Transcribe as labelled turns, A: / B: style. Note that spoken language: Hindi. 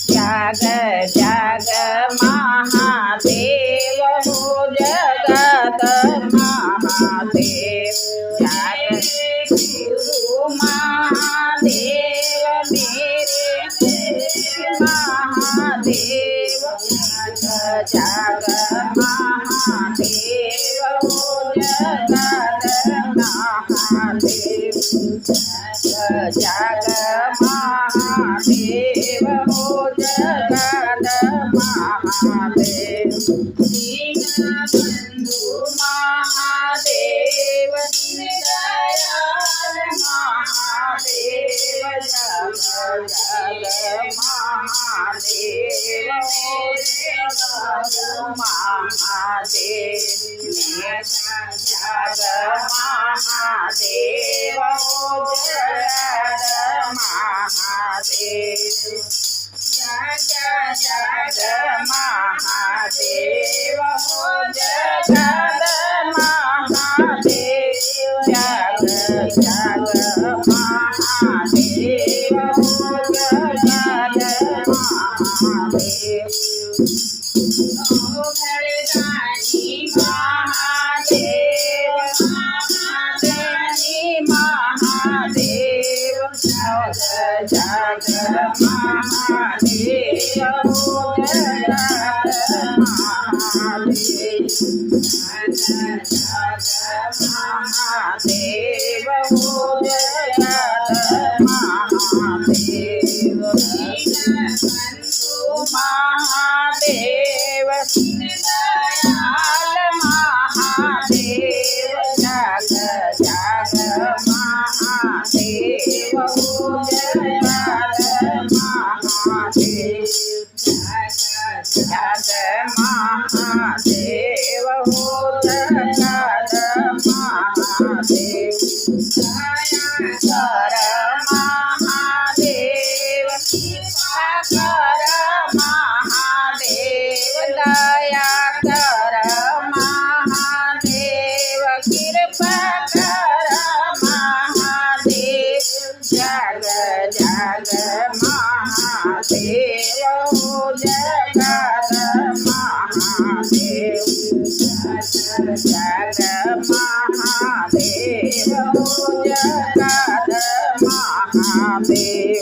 A: जाग जाग महादेव हो जगत महादेव जाग गुरु महादेव मेरे महादेव जाग महादेव हो जगत महादेव जाग महादेव हो जगत महादेव दीनबंधु महादेव दयाल महादेव जग जग महादेव हो जग महादेव जग महादेव हो जग महादेव जग जग महादेव हो जगत महादेव जग जग महादेव हो जगत महादेव भरदानी महादेव महादानी महादेव जग जग महादेव हो जगत महादेव जग जग महादेव हो जगत महादेव दीनबंधु महादेव दयाल महादेव जग जग महादेव हो जगत महादेव जग जग महादेव हो जगत महादेव दया कर महादेव कृपा कर महादेव दया कर महादेव कृपा कर महादेव जग जग महादेव हो जगत महादेव जग जग महादेव हो जगत महादेव